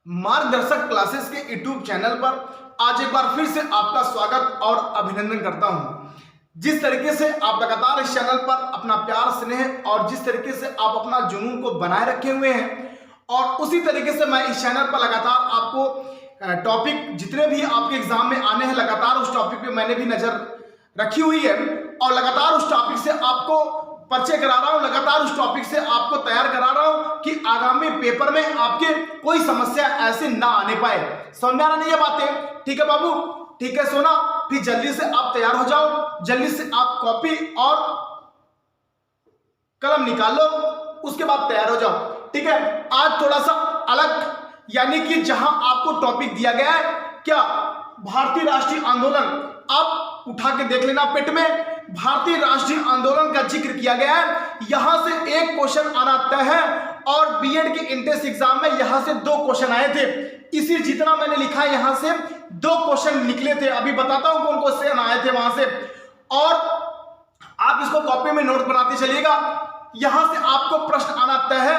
मार्गदर्शक क्लासेस के YouTube channel पर आज एक बार फिर से आपका स्वागत और अभिनंदन करता हूं। जिस तरीके से आप लगातार इस चैनल पर अपना प्यार स्नेह और जिस तरीके से आप अपना जुनून को बनाए रखे हुए हैं और उसी तरीके से मैं इस चैनल पर लगातार आपको टॉपिक जितने भी आपके एग्जाम में आने हैं लगातार उस टॉपिक पे मैंने भी नजर रखी हुई है और लगातार उस टॉपिक से आपको परिचय करा रहा हूं, लगातार उस टॉपिक से आपको तैयार करा रहा हूं कि आगामी पेपर में आपके कोई समस्या ऐसे ना आने पाए। समझ में आ रहा नहीं ये बातें? ठीक है बाबू, ठीक है सोना, फिर जल्दी से आप तैयार हो जाओ, जल्दी से आप कॉपी और कलम निकाल लो, उसके बाद तैयार हो जाओ। ठीक है, आज थोड़ा सा अलग यानी कि जहां आपको टॉपिक दिया गया है क्या भारतीय राष्ट्रीय आंदोलन, आप उठा के देख लेना पेट में, भारतीय राष्ट्रीय आंदोलन का जिक्र किया गया है। यहां से एक क्वेश्चन आना तय है और बीएड के एंट्रेंस एग्जाम में यहां से 2 क्वेश्चन आए थे। इसी जितना मैंने लिखा है यहां से 2 क्वेश्चन निकले थे, अभी बताता हूं कौन क्वेश्चन आए थे वहां से, और आप इसको कॉपी में नोट बनाते चलिएगा। यहां से आपको प्रश्न आना तय है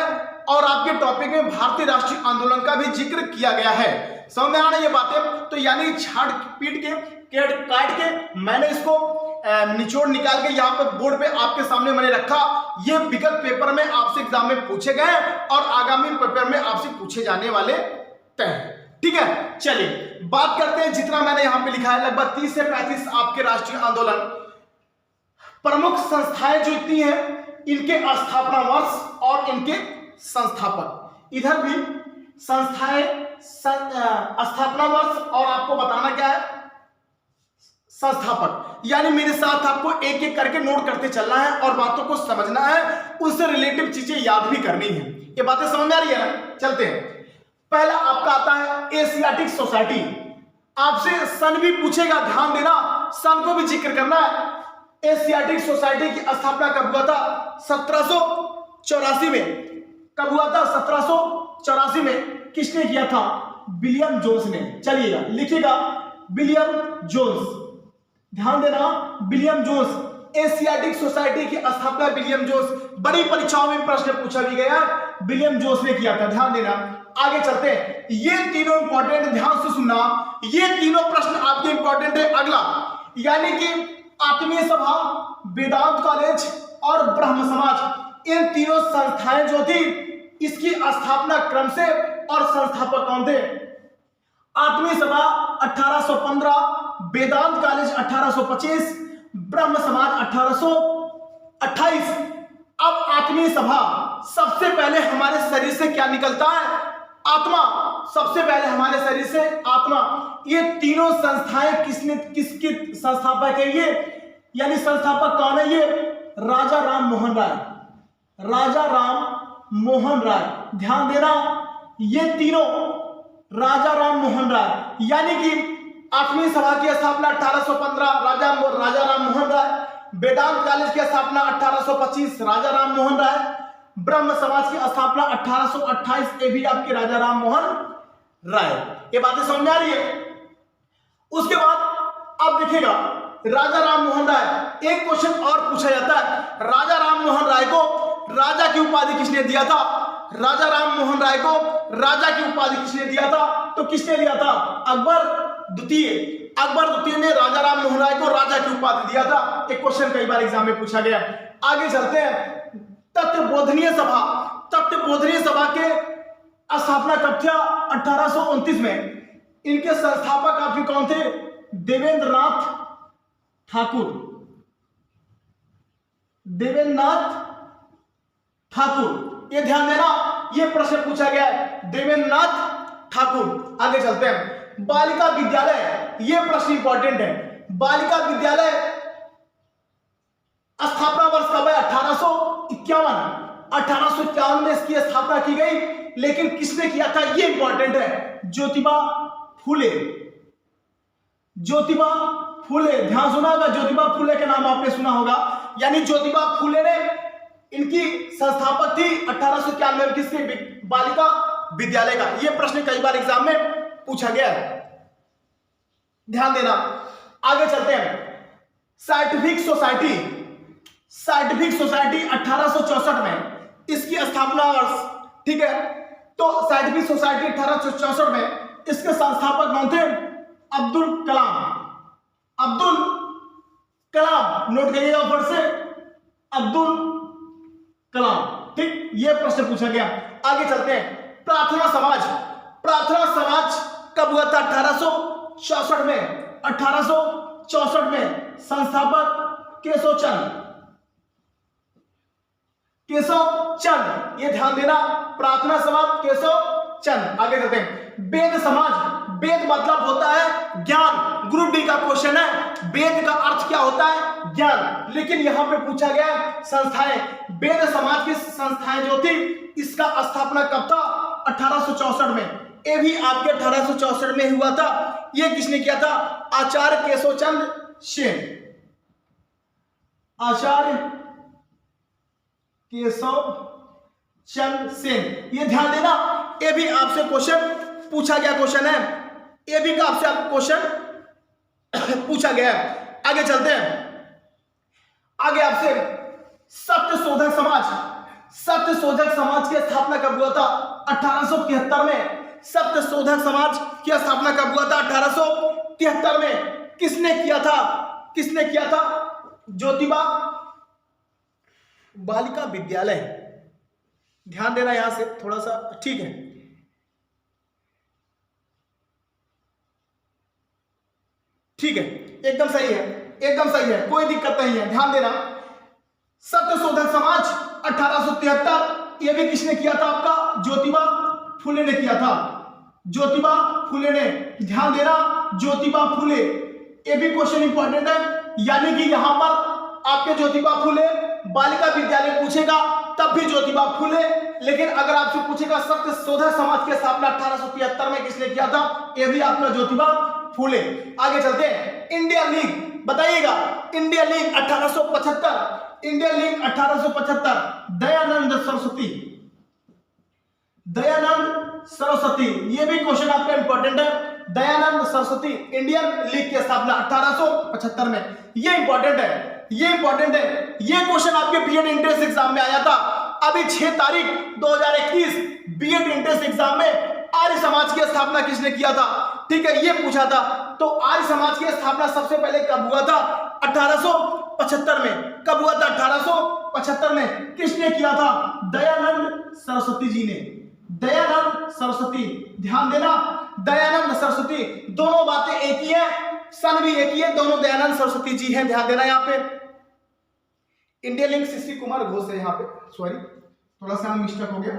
और आपके टॉपिक में भारतीय राष्ट्रीय आंदोलन का भी जिक्र किया गया है। समझ में आ रही है ये बातें? तो यानी छाट पीट के काट के मैंने इसको निचोड़ निकाल के यहाँ पे बोर्ड पे आपके सामने मैंने रखा। ये विगत पेपर में आपसे एग्जाम में पूछे गए और आगामी पेपर में आपसे पूछे जाने वाले तय। ठीक है, चलिए बात करते हैं। जितना मैंने यहाँ पे लिखा है लगभग 30 से 35 आपके राष्ट्रीय आंदोलन प्रमुख संस्थाएं जो इतनी हैं, इनके स्थापना वर्ष और इनके संस्थापक, इधर भी संस्थाएं स्थापना वर्ष और आपको बताना क्या है संस्थापक। यानी मेरे साथ आपको एक एक करके नोट करते चलना है और बातों को समझना है, उससे रिलेटिव चीजें याद भी करनी है। ये बातें समझ में आ रही है ना? चलते हैं। पहला आपका आता है एशियाटिक सोसाइटी। आपसे सन भी पूछेगा, ध्यान देना, सन को भी जिक्र करना है। एशियाटिक सोसाइटी की स्थापना कब हुआ था? 1784 में। कब हुआ था? 1784 में। किसने किया था? विलियम जोन्स ने। चलिएगा लिखिएगा, विलियम जोन्स, ध्यान देना, विलियम जोन्स। एशियाटिक सोसाइटी की स्थापना विलियम जोन्स, बड़ी परीक्षाओं में प्रश्न पूछा भी गया, विलियम जोन्स ने किया था। ध्यान देना, आगे चलते हैं। ये तीनों इंपॉर्टेंट, ध्यान से सुनना, ये तीनों प्रश्न आपके इंपॉर्टेंट है। अगला यानी कि आत्मीय सभा, वेदांत कॉलेज और ब्रह्म समाज, इन तीनों संस्थाएं जो थी इसकी स्थापना क्रम से और संस्थापक कौन थे? आत्मीय सभा 1815, वेदांत कॉलेज 1825, ब्रह्म समाज 1828। अब आत्मीय सभा, सबसे पहले हमारे शरीर से क्या निकलता है? आत्मा। सबसे पहले हमारे शरीर से आत्मा। ये तीनों संस्थाएं किसकी संस्थापक है? ये यानी संस्थापक कौन है? ये राजा राम मोहन राय, राजा राम मोहन राय। ध्यान देना, ये तीनों राजा राम मोहन राय, यानी कि आत्मीय सभा की स्थापना 1815 राजा राम मोहन राय, वेदांत कॉलेज की स्थापना 1825 राजा राम मोहन राय, ब्रह्म समाज की स्थापना 1828, ये भी आपके राजा राम मोहन राय। ये बातें समझ में आ रही है? उसके बाद अब देखिएगा राजा राम मोहन राय, एक क्वेश्चन और पूछा जाता है, राजा राम मोहन राय को राजा की उपाधि किसने दिया था? राजा राम मोहन राय को राजा की उपाधि किसने दिया था? तो किसने दिया था? अकबर द्वितीय। अकबर द्वितीय ने राजा राम मोहन राय को राजा की उपाधि दिया था। एक क्वेश्चन कई बार एग्जाम में पूछा गया। आगे चलते हैं। तत्वबोधनीय सभा, तत्वबोधनीय सभा के स्थापना कब था? 1829 में। इनके संस्थापक आपके कौन थे? देवेंद्रनाथ ठाकुर, देवेंद्रनाथ ठाकुर। ये ध्यान देना, ये प्रश्न पूछा गया है, देवेंद्रनाथ ठाकुर। आगे चलते हैं। बालिका विद्यालय, ये प्रश्न इंपॉर्टेंट है। बालिका विद्यालय स्थापना वर्ष कब है? 1851। 1851 में इसकी स्थापना की गई, लेकिन किसने किया था? ये इंपॉर्टेंट है, ज्योतिबा फूले। ज्योतिबा फूले, ध्यान सुना होगा, ज्योतिबा फूले के नाम आपने सुना होगा। यानी ज्योतिबा फूले ने, इनकी संस्थापक थी 1891 में किसके? बालिका विद्यालय का। यह प्रश्न कई बार एग्जाम में पूछा गया है, ध्यान देना। आगे चलते हैं। साइंटिफिक सोसाइटी, साइंटिफिक सोसाइटी 1864 में इसकी स्थापना वर्ष, ठीक है। तो साइंटिफिक सोसाइटी 1864 में इसके संस्थापक कौन थे? अब्दुल कलाम। अब्दुल कलाम, नोट करिएगा ऊपर से, अब्दुल कलाम। ठीक, ये प्रश्न पूछा गया। आगे चलते हैं। प्रार्थना समाज, प्रार्थना समाज कब हुआ था? 1864 में। 1864 में संस्थापक केशव चंद, केशव चंद, ये ध्यान देना, प्रार्थना समाज केशव चंद। आगे चलते हैं। वेद समाज, वेद मतलब होता है ज्ञान, ग्रुप डी का क्वेश्चन है, वेद का अर्थ क्या होता है? ज्ञान। लेकिन यहां पे पूछा गया संस्थाएं, वेद समाज की संस्थाएं जो थी, इसका स्थापना कब था? 1864 में। ये भी आपके 1864 में हुआ था। ये किसने किया था? आचार्य केशव चंद सेन। आचार्य केशव चंद सेन, ये ध्यान देना। ये भी आपसे क्वेश्चन पूछा गया क्वेश्चन है, ये भी का आपसे क्वेश्चन पूछा गया है। आगे चलते हैं। आगे आपसे सत्य शोधक समाज, सत्य शोधक समाज की स्थापना कब हुआ था? 1873 में। सत्य शोधक समाज की स्थापना कब हुआ था? 1873 में। किसने किया था? किसने किया था? ज्योतिबा बालिका विद्यालय। ध्यान देना यहां से थोड़ा सा, ठीक है। ठीक है, एकदम सही है, एकदम सही है, कोई दिक्कत नहीं है, ध्यान देना। सत्य शोधक समाज 1873, यह भी किसने किया था? आपका ज्योतिबा फुले ने किया था। ज्योतिबा फुले ने, ध्यान देना, ज्योतिबा फुले। ये भी क्वेश्चन इंपॉर्टेंट है, यानी कि यहां पर आपके ज्योतिबा फुले बालिका विद्यालय पूछेगा तब भी ज्योतिबा फुले, लेकिन अगर आपसे पूछेगा सत्य शोधक समाज की स्थापना 1873 में किसने किया था, यह भी आपका ज्योतिबा फुले। आगे चलते हैं। इंडिया लीग बताइएगा, India league 1875, India league 1875, Dayanand Saraswati, Dayanand Saraswati, ये भी क्वेश्चन आपका इंपॉर्टेंट है। दयानंद सरस्वती, इंडियन लीग की स्थापना 1875 में। ये इंपॉर्टेंट है, ये इंपॉर्टेंट है, ये क्वेश्चन आपके बीएड एंट्रेंस एग्जाम में आया था। अभी 6 तारीख 2021 बीएड एंट्रेंस एग्जाम में आर्य समाज की स्थापना किसने किया था? ठीक है, ये पूछा था। तो आर्य समाज की स्थापना सबसे पहले कब हुआ था? 1875 में। कब हुआ था? 1875 में। किसने किया था? दयानंद सरस्वती जी ने। दयानंद सरस्वती, ध्यान देना, दयानंद सरस्वती, दोनों बातें एक ही है, सन भी एक ही है, दोनों दयानंद सरस्वती जी हैं, ध्यान देना। यहां पे इंडिया लिंक शिशिर कुमार घोष है, यहां पे सॉरी थोड़ा सा मिस्टेक हो गया।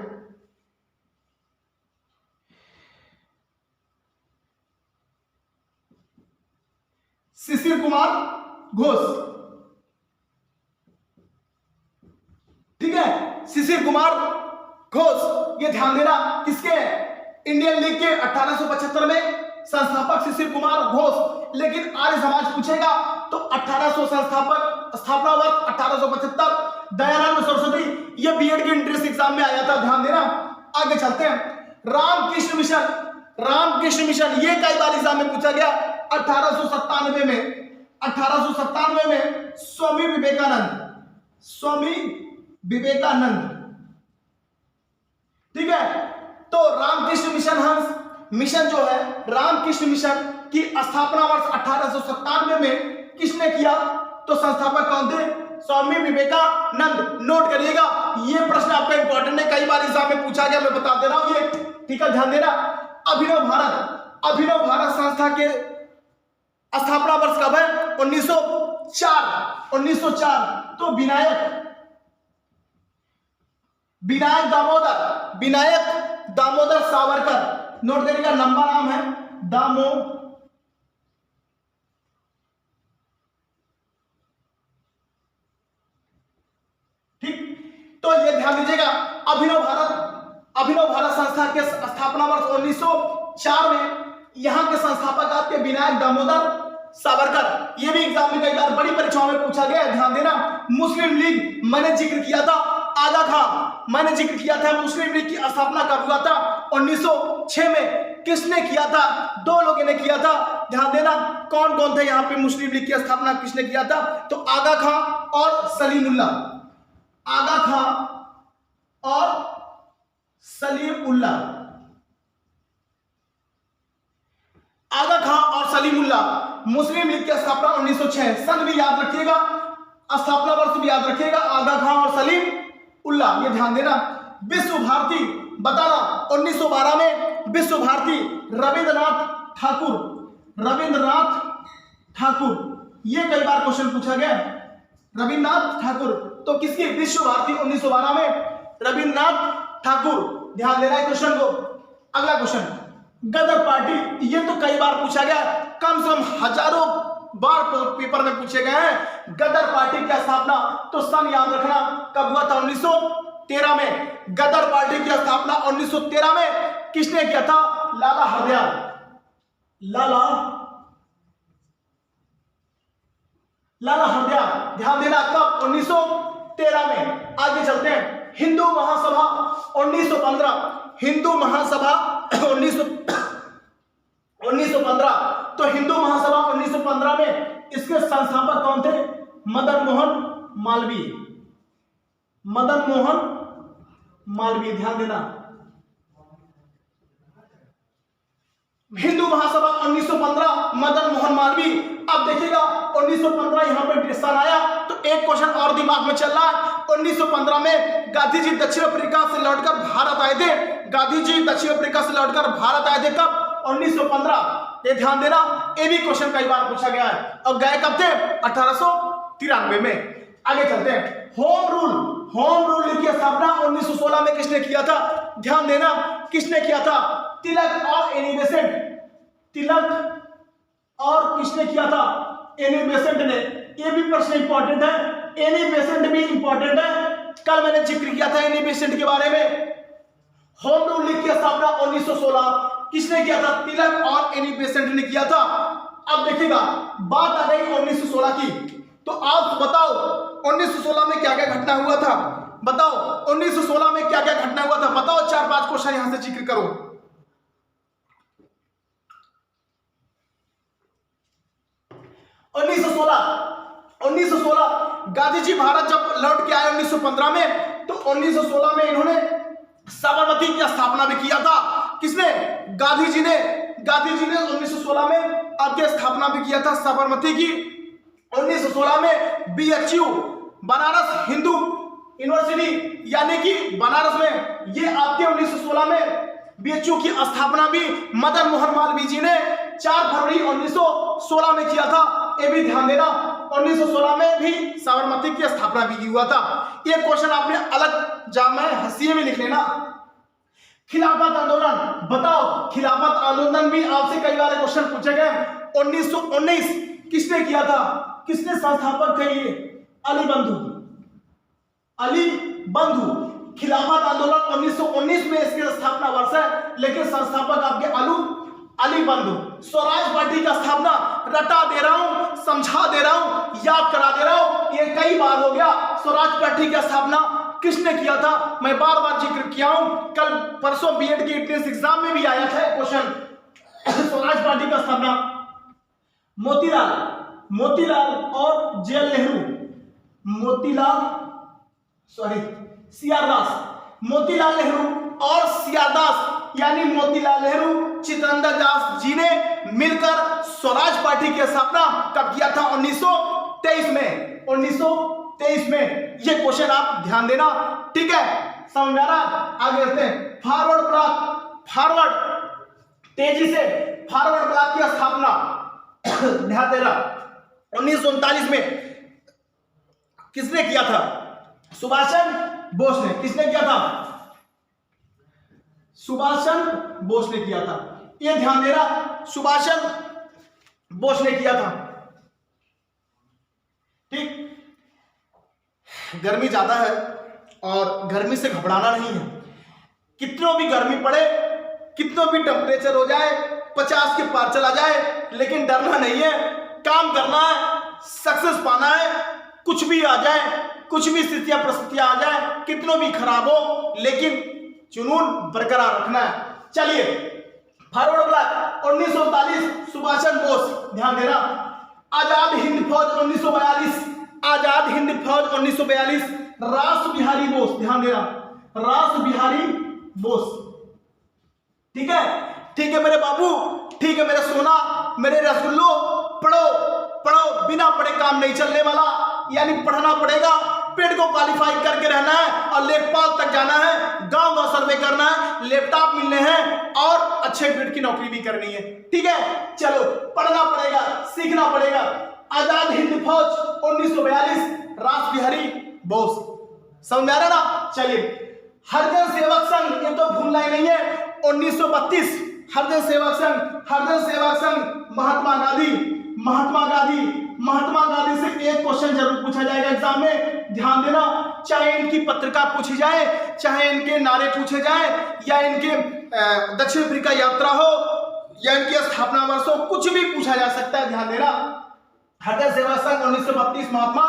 शिशिर कुमार घोष, ठीक है, शिशिर कुमार घोष, ये ध्यान देना। किसके? इंडियन लीग के 1875 में संस्थापक शिशिर कुमार घोष। लेकिन आर्य समाज पूछेगा तो 1800 संस्थापक, स्थापना वर्ष 1875, दयानंद सरस्वती। ये बीएड के एंट्रेंस एग्जाम में आया था, ध्यान देना। आगे चलते हैं। रामकृष्ण मिशन, रामकृष्ण मिशन, ये कई बार एग्जाम में पूछा गया। 1897 में, 1897 में स्वामी विवेकानंद, स्वामी विवेकानंद, ठीक है। तो रामकृष्ण मिशन, हंस मिशन जो है, रामकृष्ण मिशन की स्थापना वर्ष 1897 में किसने किया? तो संस्थापक कौन थे? स्वामी विवेकानंद। नोट करिएगा, ये प्रश्न आपका इंपॉर्टेंट है, कई बार एग्जाम में पूछा गया, मैं बता दे रहा हूं ये, ठीक है, ध्यान देना। अभिनव भारत, अभिनव भारत संस्था के स्थापना वर्ष कब है? 1904, 1904। तो विनायक, विनायक दामोदर, विनायक दामोदर सावरकर, नोट करिएगा, लंबा नाम है दामो, ठीक। तो ये ध्यान दीजिएगा, अभिनव भारत, अभिनव भारत संस्था के स्थापना वर्ष 1904 में यहां के संस्थापक आपके विनायक दामोदर सावरकर। ये भी एग्जाम में कई बार बड़ी परीक्षाओं में पूछा गया, ध्यान देना। मुस्लिम लीग मैंने जिक्र किया था, आगा खां मैंने जिक्र किया था। मुस्लिम लीग की स्थापना कब हुआ था? 1906 में। किसने किया था? दो लोगों ने किया था, ध्यान देना। कौन कौन थे यहाँ पे मुस्लिम लीग की स्थापना किसने किया था? तो आगा खां और सलीमुल्लाह, आगा खां और सलीमुल्लाह। आगा खां और सलीमुल्लाह। मुस्लिम लीग की स्थापना 1906। सन भी याद रखिएगा, स्थापना वर्ष भी याद रखिएगा। आगा खां और सलीमुल्लाह, ये ध्यान देना। विश्व भारती बताना 1912 में विश्व भारती रविंद्रनाथ ठाकुर। रविंद्रनाथ ठाकुर, ये कई बार क्वेश्चन पूछा गया। रविंद्रनाथ ठाकुर, तो किसकी विश्व भारती 1912 में रविंद्रनाथ ठाकुर, ध्यान देना है क्वेश्चन को। अगला क्वेश्चन, गदर पार्टी, ये तो कई बार पूछा गया, कम से कम हजारों बार पेपर में पूछे गए हैं। गदर पार्टी की स्थापना, तो सन याद रखना, कब हुआ था? 1913 में। गदर पार्टी की स्थापना 1913 में किसने किया था? लाला हरदयाल। लाला हरदयाल, ध्यान देना, कब? 1913 में। आगे चलते हैं। हिंदू महासभा 1915। हिंदू महासभा 1915, तो हिंदू महासभा 1915 में इसके संस्थापक कौन थे? मदन मोहन मालवीय। मदन मोहन मालवीय, ध्यान देना। हिंदू महासभा 1915, मदन मोहन मालवीय। अब देखिएगा 1915 यहां पे डिस्कशन आया, तो एक क्वेश्चन और दिमाग में चल रहा है। 1915 में गांधी जी दक्षिण अफ्रीका से लौटकर भारत आए थे। गांधी जी दक्षिण अफ्रीका से लौटकर भारत आए थे कब? 1915। ये ध्यान देना, ये भी क्वेश्चन कई बार पूछा गया है। और गए कब थे? 1893 में। आगे चलते हैं। होम रूल की स्थापना 1916 में किसने किया था? ध्यान देना, किसने किया था? तिलक और एनी बेसेंट। तिलक और किसने किया था? एनी बेसेंट ने। ये भी प्रश्न इंपॉर्टेंट है, एनी बेसेंट भी इंपॉर्टेंट है। कल मैंने जिक्र किया था एनी बेसेंट के बारे में। होम रूल लीग की स्थापना 1916 किसने किया था? तिलक और एनी बेसेंट ने किया था। अब देखिएगा, बात आ गई 1916 की, तो आप बताओ 1916 में क्या क्या घटना हुआ था? बताओ 1916 में क्या क्या घटना हुआ था? बताओ, 4-5 क्वेश्चन यहां से जिक्र करो। 1916 गांधी जी भारत जब लौट के आए 1915 में, तो 1916 में इन्होंने साबरमती की स्थापना भी किया था। किसने? गांधी जी ने 1916 में आपकी स्थापना भी किया था साबरमती की। 1916 में BHU बनारस हिंदू यूनिवर्सिटी, यानी कि बनारस में, ये आपके 1916 में BHU की स्थापना भी मदन मोहन मालवीय जी ने 4 फरवरी 1916 में किया था। ये भी ध्यान देना, 1916 में भी साबरमती की स्थापना भी हुआ था। ये क्वेश्चन आपने अलग जाम में हंसिए में लिख लेना। खिलाफत आंदोलन, बताओ खिलाफत आंदोलन भी आपसे कई बार क्वेश्चन पूछे गए। 1919 किसने किया था? किसने संस्थापक थे? ये अली बंधु। खिलाफत आंदोलन 1919 में इसकी स्थापना वर्ष है, लेकिन संस्थापक आपके अली बंधु। स्वराज पार्टी का स्थापना, रटा दे रहा हूं, समझा दे रहा हूं, याद करा दे रहा हूं, ये कई बार हो गया। स्वराज पार्टी की स्थापना किसने किया था? मैं बार बार जिक्र किया हूं, कल परसों बीएड के एंट्रेंस एग्जाम में भी आया था क्वेश्चन। स्वराज पार्टी का स्थापना मोतीलाल और जेएल नेहरू, सीआर नेहरू और सीआर दास, यानी मोतीलाल नेहरू, चित्तरंजन दास जी ने मिलकर स्वराज पार्टी की स्थापना कब किया था? 1923 में। 1923 में। ये क्वेश्चन आप ध्यान देना, ठीक है? समझ में आ रहा? आगे बढ़ते हैं। फॉरवर्ड तेजी से फॉरवर्ड ब्लॉक की स्थापना ध्यान देना 1939 में किसने किया था? सुभाषचंद्र बोस ने। किसने किया था? सुभाषचंद्र बोस ने किया था। यह ध्यान देना, सुभाषचंद्र बोस ने किया था। ठीक, गर्मी ज्यादा है और गर्मी से घबराना नहीं है। कितनों भी गर्मी पड़े, कितनों भी टेम्परेचर हो जाए, 50 के पार चला जाए, लेकिन डरना नहीं है, काम करना है, सक्सेस पाना है। कुछ भी आ जाए, कुछ भी स्थितियां परिस्थितियां आ जाए, कितनों भी खराब हो, लेकिन जुनून बरकरार रखना है। चलिए, फॉरवर्ड ब्लॉक 1939 सुभाषचंद्र बोस, ध्यान देना। आजाद हिंद फौज 1942, आजाद हिंद फौज 1942 रास बिहारी बोस, ध्यान देना, रास बिहारी बोस। ठीक है मेरे बाबू, ठीक है मेरे सोना, मेरे रसगुल्लो, पढ़ो पढ़ो, बिना पढ़े काम नहीं चलने वाला, यानी पढ़ना पड़ेगा, पेट को क्वालिफाई करके रहना है और लेखपाल तक जाना है, गांव गांव सर्वे करना है, लैपटॉप मिलने हैं और अच्छे ग्रेड की नौकरी भी करनी है। ठीक है, चलो पढ़ना पड़ेगा, सीखना पड़ेगा। आजाद हिंद फौज 1942, रास बिहारी बोस। समझ आ रहा ना? चलिए, हरिजन सेवक संघ, ये तो भूलना ही नहीं है, 1932 हरिजन सेवक संघ, महात्मा गांधी से एक क्वेश्चन जरूर पूछा जाएगा एग्जाम में, ध्यान देना। चाहे इनकी पत्रिका पूछी जाए, चाहे इनके नारे पूछे जाए, या इनके दक्षिण अफ्रीका यात्रा हो, या इनके स्थापना वर्ष हो, कुछ भी पूछा जा सकता है, ध्यान देना। हरिजन सेवा संघ 1932, महात्मा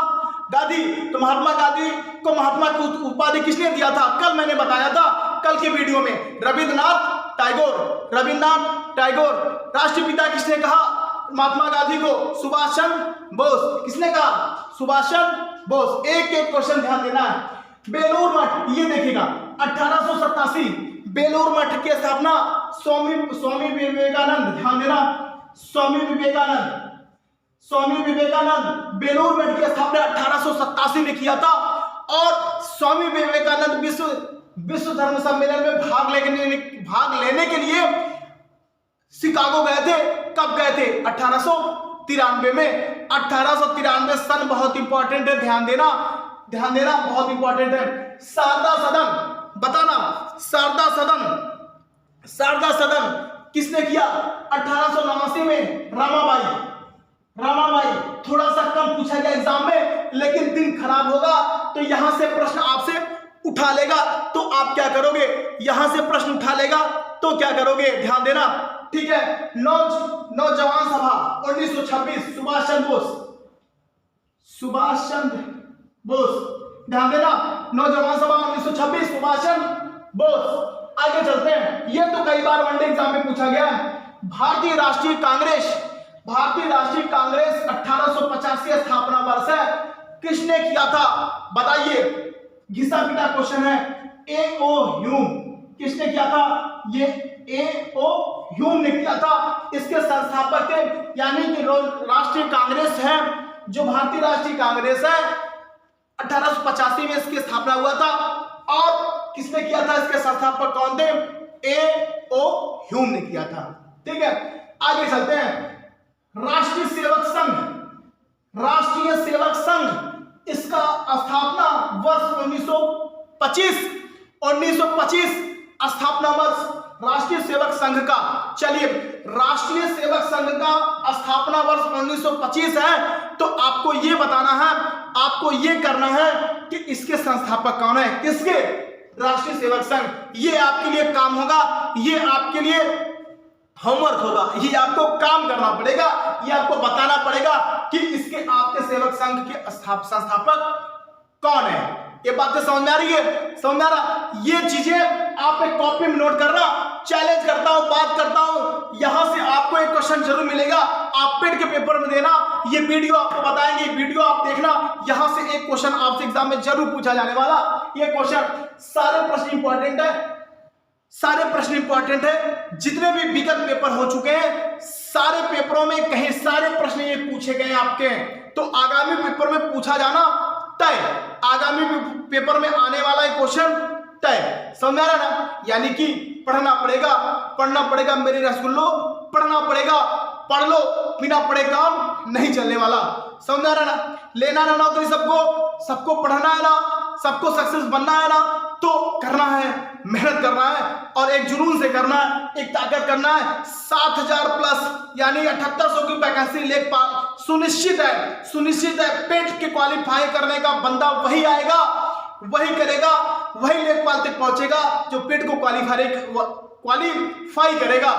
गांधी। तो महात्मा गांधी को महात्मा की उपाधि किसने दिया था? कल मैंने बताया था, कल के वीडियो में, रविंद्रनाथ टैगोर। राष्ट्रपिता किसने कहा महात्मा गांधी को? सुभाष चंद्र बोस। किसने कहा? सुभाष चंद्र बोस। एक एक क्वेश्चन ध्यान देना है। बेलूर मठ, ये देखिएगा, 1887 बेलूर मठ की स्थापना स्वामी विवेकानंद, ध्यान देना, स्वामी विवेकानंद बेलूर मठ की स्थापना 1887 में किया था। और स्वामी विवेकानंद विश्व धर्म सम्मेलन में भाग लेने के लिए शिकागो गए थे। कब गए थे? 1893 में। 1893 सन बहुत इंपॉर्टेंट है, ध्यान देना, बहुत इंपॉर्टेंट है। शारदा सदन, बताना, शारदा सदन किसने किया? 1889 में रामाबाई। थोड़ा सा कम पूछा गया एग्जाम में, लेकिन दिन खराब होगा तो यहां से प्रश्न आपसे उठा लेगा, तो आप क्या करोगे? यहां से प्रश्न उठा लेगा तो क्या करोगे? ध्यान देना। ठीक है, नौजवान सभा 1926, सुभाष चंद्र बोस, ध्यान देना, नौजवान सभा 1926, सुभाष चंद्र बोस। आगे चलते हैं, ये तो कई बार वनडे एग्जाम में पूछा गया है। भारतीय राष्ट्रीय कांग्रेस 1885 स्थापना वर्ष है, किसने किया था? बताइए, घिसा पिटा क्वेश्चन है। A.O. ह्यूम। किसने किया था? ये A.O. ह्यूम ने किया था। इसके संस्थापक थे, यानी कि राष्ट्रीय कांग्रेस है, जो भारतीय राष्ट्रीय कांग्रेस है, 1885 में इसकी स्थापना हुआ था। और किसने किया था? इसके संस्थापक कौन थे? A.O. ह्यूम ने किया था। ठीक है, आगे चलते हैं। राष्ट्रीय सेवक संघ, इसका स्थापना वर्ष 1925 स्थापना वर्ष राष्ट्रीय सेवक संघ का। चलिए, राष्ट्रीय सेवक संघ का स्थापना वर्ष 1925 है, तो आपको ये बताना है, आपको ये करना है कि इसके संस्थापक कौन है? किसके? राष्ट्रीय सेवक संघ। ये आपके लिए काम होगा, ये आपके लिए होमवर्क होगा, ये आपको काम करना पड़ेगा, ये आपको बताना पड़ेगा कि इसके आपके सेवक संघ के संस्थापक कौन है। ये बातें समझ में आ रही है? समझ में आ रहा? ये चीजें आप एक कॉपी में नोट करना। चैलेंज करता हूं, बात करता हूं, यहां से आपको एक क्वेश्चन जरूर मिलेगा, आप पेड के पेपर में देना। ये वीडियो आपको बताएंगे, वीडियो आप देखना, यहां से एक क्वेश्चन आपसे एग्जाम में जरूर पूछा जाने वाला। ये क्वेश्चन, सारे प्रश्न इंपॉर्टेंट है, जितने भी विगत पेपर हो चुके हैं, सारे पेपरों में कहीं सारे प्रश्न ये पूछे गए आपके, तो आगामी पेपर में पूछा जाना तय, आगामी पेपर में आने वाला क्वेश्चन तय। समझ आ रहा ना? यानी कि पढ़ना पड़ेगा मेरे रसगुल्लो, पढ़ना पड़ेगा, पढ़ लो, बिना पढ़े काम नहीं चलने वाला। समझ आ रहा ना? लेना ना नौकरी सबको पढ़ना है ना, सबको सक्सेस बनना है ना, तो करना है, मेहनत करना है, और एक जुनून से करना है, एक ताकत करना है। 7000 प्लस यानी 7800 की वैकेंसी लेखपाल सुनिश्चित है। पेट के क्वालिफाई करने का बंदा वही आएगा, वही करेगा, वही लेखपाल तक पहुंचेगा जो पेट को क्वालिफाई करेगा,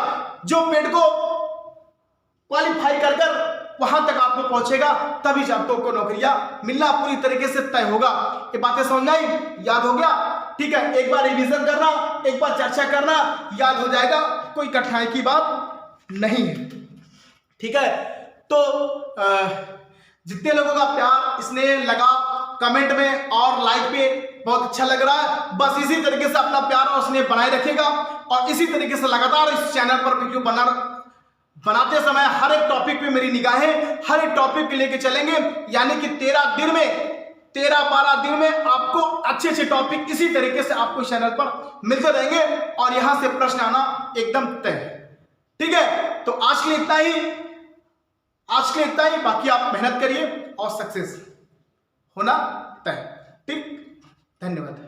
जो पेट को क्वालिफाई कर वहां तक आपको पहुंचेगा, तभी जब तो को नौकरियां मिलना पूरी तरीके से तय होगा। ये बातें समझ आई? याद हो गया? ठीक है, एक बार रिवीजन करना, एक बार चर्चा करना, याद हो जाएगा, कोई कठिनाई की बात नहीं है। ठीक है, तो जितने लोगों का प्यार स्नेह लगा कमेंट में और लाइक पे बहुत अच्छा लग रहा है। बस इसी तरीके से अपना प्यार और स्नेह बनाए रखेगा और इसी तरीके से लगातार इस चैनल पर वीडियो बनाते समय हर एक टॉपिक पे मेरी निगाहें हर एक टॉपिक पे लेके चलेंगे, यानी कि 13-12 दिन में आपको अच्छे अच्छे टॉपिक इसी तरीके से आपको चैनल पर मिलते रहेंगे और यहां से प्रश्न आना एकदम तय है। ठीक है, तो आज के लिए इतना ही। बाकी आप मेहनत करिए और सक्सेस होना तय। ठीक, धन्यवाद।